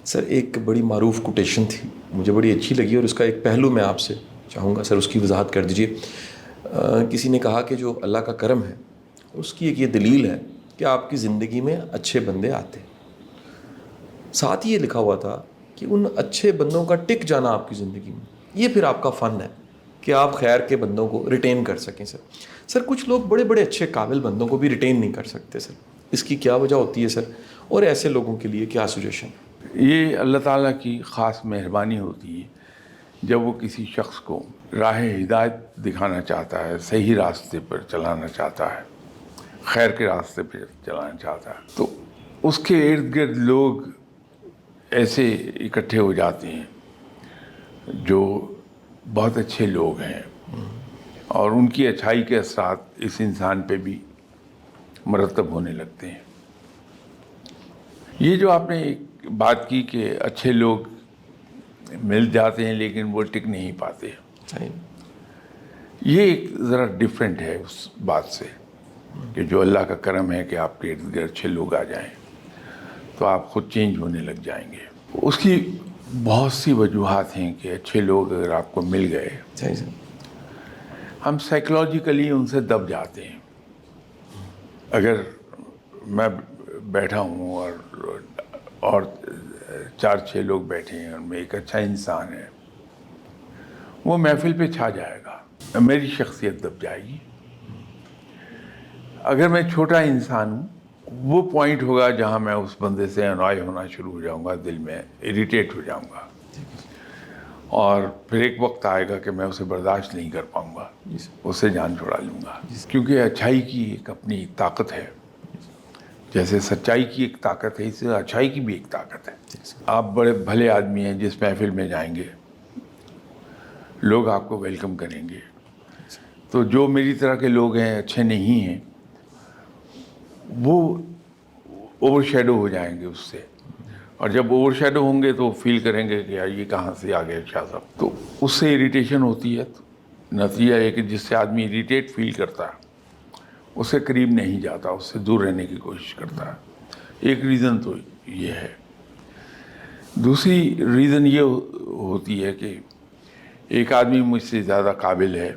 سر ایک بڑی معروف کوٹیشن تھی، مجھے بڑی اچھی لگی اور اس کا ایک پہلو میں آپ سے چاہوں گا سر اس کی وضاحت کر دیجیے۔ کسی نے کہا کہ جو اللہ کا کرم ہے اس کی ایک یہ دلیل ہے کہ آپ کی زندگی میں اچھے بندے آتے، ساتھ ہی یہ لکھا ہوا تھا کہ ان اچھے بندوں کا ٹک جانا آپ کی زندگی میں یہ پھر آپ کا فن ہے کہ آپ خیر کے بندوں کو ریٹین کر سکیں۔ سر کچھ لوگ بڑے بڑے اچھے قابل بندوں کو بھی ریٹین نہیں کر سکتے سر، اس کی کیا وجہ ہوتی ہے سر، اور ایسے لوگوں کے لیے کیا سجیشن؟ یہ اللہ تعالیٰ کی خاص مہربانی ہوتی ہے جب وہ کسی شخص کو راہ ہدایت دکھانا چاہتا ہے، صحیح راستے پر چلانا چاہتا ہے، خیر کے راستے پر چلانا چاہتا ہے، تو اس کے ارد گرد لوگ ایسے اکٹھے ہو جاتے ہیں جو بہت اچھے لوگ ہیں اور ان کی اچھائی کے اثرات اس انسان پہ بھی مرتب ہونے لگتے ہیں۔ یہ جو آپ نے ایک بات کی کہ اچھے لوگ مل جاتے ہیں لیکن وہ ٹک نہیں پاتے، یہ ایک ذرا ڈیفرنٹ ہے اس بات سے کہ جو اللہ کا کرم ہے کہ آپ کے ارد گرد اچھے لوگ آ جائیں تو آپ خود چینج ہونے لگ جائیں گے۔ اس کی بہت سی وجوہات ہیں کہ اچھے لوگ اگر آپ کو مل گئے ہم سائیکلوجیکلی ان سے دب جاتے ہیں۔ اگر میں بیٹھا ہوں اور 4-6 لوگ بیٹھے ہیں اور میں ایک اچھا انسان ہے، وہ محفل پہ چھا جائے گا، میری شخصیت دب جائے گی۔ اگر میں چھوٹا انسان ہوں، وہ پوائنٹ ہوگا جہاں میں اس بندے سے انوائے ہونا شروع ہو جاؤں گا، دل میں اریٹیٹ ہو جاؤں گا، اور پھر ایک وقت آئے گا کہ میں اسے برداشت نہیں کر پاؤں گا، اس سے جان چھڑا لوں گا، کیونکہ اچھائی کی ایک اپنی طاقت ہے، جیسے سچائی کی ایک طاقت ہے، اس سے اچھائی کی بھی ایک طاقت ہے۔ آپ بڑے بھلے آدمی ہیں، جس محفل میں جائیں گے لوگ آپ کو ویلکم کریں گے، تو جو میری طرح کے لوگ ہیں، اچھے نہیں ہیں، وہ اوور شیڈو ہو جائیں گے اس سے، اور جب اوور شیڈو ہوں گے تو فیل کریں گے کہ یار یہ کہاں سے آ گئے شاہ صاحب، تو اس سے اریٹیشن ہوتی ہے۔ نتیجہ یہ کہ جس سے آدمی اریٹیٹ فیل کرتا ہے اس سے قریب نہیں جاتا، اس سے دور رہنے کی کوشش کرتا ہے۔ ایک ریزن تو یہ ہے۔ دوسری ریزن یہ ہوتی ہے کہ ایک آدمی مجھ سے زیادہ قابل ہے،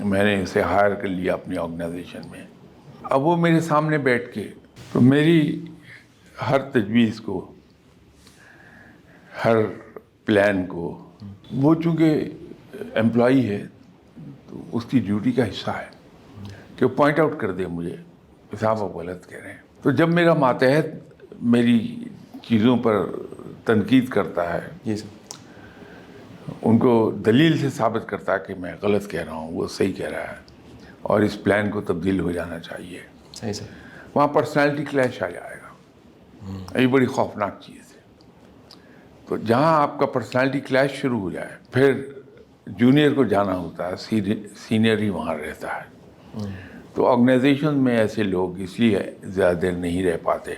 میں نے اسے ہائر کر لیا اپنی آرگنائزیشن میں، اب وہ میرے سامنے بیٹھ کے تو میری ہر تجویز کو، ہر پلان کو، وہ چونکہ امپلائی ہے تو اس کی ڈیوٹی کا حصہ ہے کہ وہ پوائنٹ آؤٹ کر دے مجھے کہ صاحب آپ غلط کہہ رہے ہیں۔ تو جب میرا ماتحت میری چیزوں پر تنقید کرتا ہے، جی سر، ان کو دلیل سے ثابت کرتا ہے کہ میں غلط کہہ رہا ہوں، وہ صحیح کہہ رہا ہے اور اس پلان کو تبدیل ہو جانا چاہیے، صحیح سر، وہاں پرسنالٹی کلیش آ جائے گا۔ یہ بڑی خوفناک چیز ہے۔ تو جہاں آپ کا پرسنالٹی کلیش شروع ہو جائے، پھر جونیئر کو جانا ہوتا ہے، سینئر ہی وہاں رہتا ہے۔ تو آرگنائزیشن میں ایسے لوگ اس لیے زیادہ دیر نہیں رہ پاتے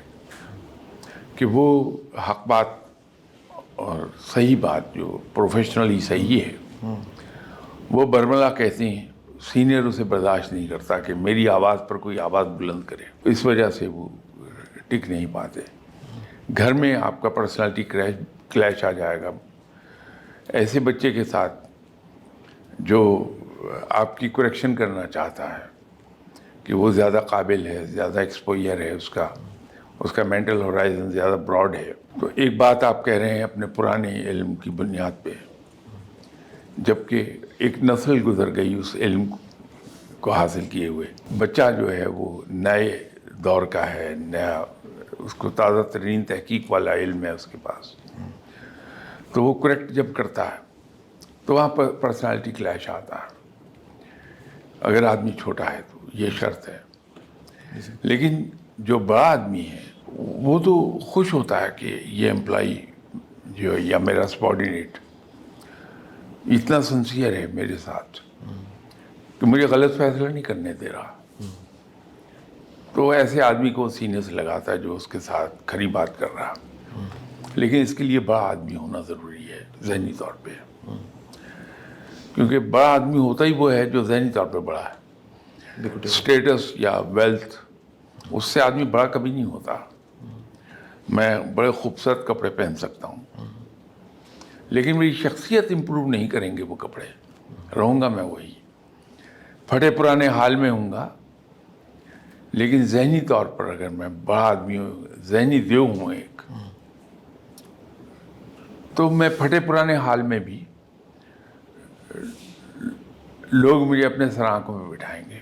کہ وہ حق بات اور صحیح بات جو پروفیشنلی صحیح ہے وہ برملا کہتے ہیں، سینئر اسے برداشت نہیں کرتا کہ میری آواز پر کوئی آواز بلند کرے، اس وجہ سے وہ ٹک نہیں پاتے۔ گھر میں آپ کا پرسنالٹی کلیش آ جائے گا ایسے بچے کے ساتھ جو آپ کی کریکشن کرنا چاہتا ہے کہ وہ زیادہ قابل ہے، زیادہ ایکسپوئر ہے، اس کا مینٹل ہورائزن زیادہ براڈ ہے، تو ایک بات آپ کہہ رہے ہیں اپنے پرانے علم کی بنیاد پہ، جبکہ ایک نسل گزر گئی اس علم کو حاصل کیے ہوئے۔ بچہ جو ہے وہ نئے دور کا ہے، نیا، اس کو تازہ ترین تحقیق والا علم ہے اس کے پاس، تو وہ کریکٹ جب کرتا ہے تو وہاں پر پرسنالٹی کلیش آتا ہے، اگر آدمی چھوٹا ہے تو یہ شرط ہے۔ لیکن جو بڑا آدمی ہے وہ تو خوش ہوتا ہے کہ یہ امپلائی جو ہے یا میرا سبارڈینیٹ اتنا سنسیئر ہے میرے ساتھ کہ مجھے غلط فیصلہ نہیں کرنے دے رہا، تو ایسے آدمی کو سینے سے لگاتا ہے جو اس کے ساتھ کھری بات کر رہا۔ لیکن اس کے لیے بڑا آدمی ہونا ضروری ہے ذہنی طور پہ، کیونکہ بڑا آدمی ہوتا ہی وہ ہے جو ذہنی طور پہ بڑا ہے۔ اسٹیٹس یا ویلتھ، اس سے آدمی بڑا کبھی نہیں ہوتا۔ میں بڑے خوبصورت کپڑے پہن سکتا ہوں، لیکن میری شخصیت امپروو نہیں کریں گے وہ کپڑے، رہوں گا میں وہی، پھٹے پرانے حال میں ہوں گا، لیکن ذہنی طور پر اگر میں بڑا آدمی ہوں، ذہنی دیو ہوں ایک، تو میں پھٹے پرانے حال میں بھی لوگ مجھے اپنے سراہنکوں میں بٹھائیں گے۔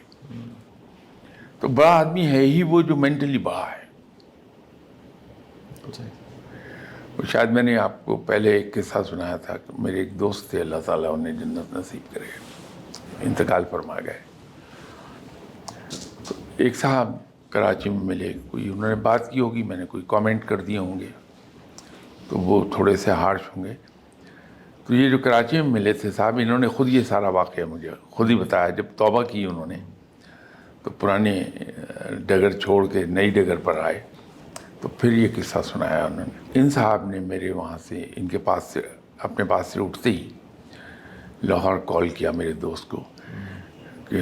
تو بڑا آدمی ہے ہی وہ جو مینٹلی بڑا ہے۔ شاید میں نے آپ کو پہلے ایک قصہ سنایا تھا کہ میرے ایک دوست تھے، اللہ تعالیٰ انہیں جنت نصیب کرے، انتقال فرما گئے۔ تو ایک صاحب کراچی میں ملے، کوئی انہوں نے بات کی ہوگی، میں نے کوئی کامنٹ کر دیے ہوں گے تو وہ تھوڑے سے ہارش ہوں گے۔ تو یہ جو کراچی میں ملے تھے صاحب، انہوں نے خود یہ سارا واقعہ مجھے خود ہی بتایا۔ جب توبہ کی انہوں نے تو پرانے ڈگر چھوڑ کے نئی ڈگر پر آئے، تو پھر یہ قصہ سنایا انہوں نے۔ ان صاحب نے میرے وہاں سے، ان کے پاس سے، اپنے پاس سے اٹھتے ہی لاہور کال کیا میرے دوست کو کہ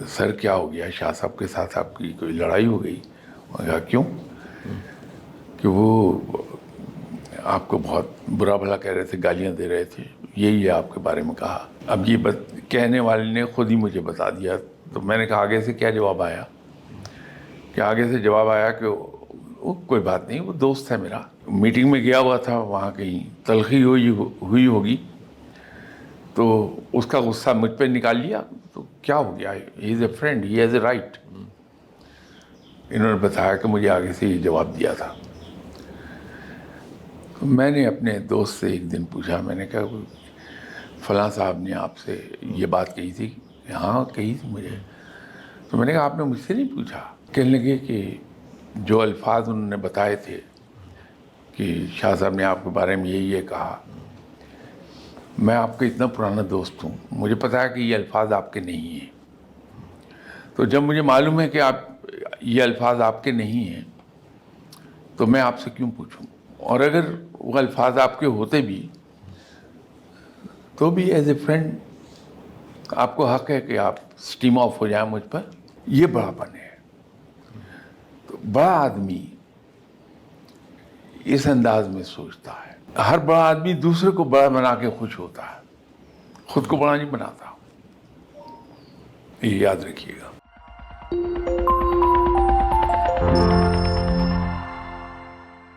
سر کیا ہو گیا، شاہ صاحب کے ساتھ آپ کی کوئی لڑائی ہو گئی؟ میں نے کہا کیوں؟ کہ وہ آپ کو بہت برا بھلا کہہ رہے تھے، گالیاں دے رہے تھے، یہی آپ کے بارے میں کہا۔ اب یہ کہنے والے نے خود ہی مجھے بتا دیا۔ تو میں نے کہا آگے سے کیا جواب آیا؟ کہ آگے سے جواب آیا کہ کوئی بات نہیں، وہ دوست ہے میرا، میٹنگ میں گیا ہوا تھا، وہاں کہیں تلخی ہوئی ہوگی تو اس کا غصہ مجھ پہ نکال لیا، تو کیا ہو گیا، he is a friend, he has a right. انہوں نے بتایا کہ مجھے آگے سے یہ جواب دیا تھا۔ میں نے اپنے دوست سے ایک دن پوچھا، میں نے کہا فلاں صاحب نے آپ سے یہ بات کہی تھی؟ ہاں کہی تھی مجھے۔ تو میں نے کہا آپ نے مجھ سے نہیں پوچھا؟ کہنے لگے کہ جو الفاظ انہوں نے بتائے تھے کہ شاہ صاحب نے آپ کے بارے میں یہ کہا، میں آپ کا اتنا پرانا دوست ہوں، مجھے پتا ہے کہ یہ الفاظ آپ کے نہیں ہیں، تو جب مجھے معلوم ہے کہ یہ الفاظ آپ کے نہیں ہیں تو میں آپ سے کیوں پوچھوں؟ اور اگر وہ الفاظ آپ کے ہوتے بھی تو بھی ایز اے فرینڈ آپ کو حق ہے کہ آپ اسٹیم آف ہو جائیں مجھ پر۔ یہ بڑا پن ہے۔ تو بڑا آدمی اس انداز میں سوچتا ہے۔ ہر بڑا آدمی دوسرے کو بڑا بنا کے خوش ہوتا ہے، خود کو بڑا نہیں بناتا۔ یہ یاد رکھیے گا۔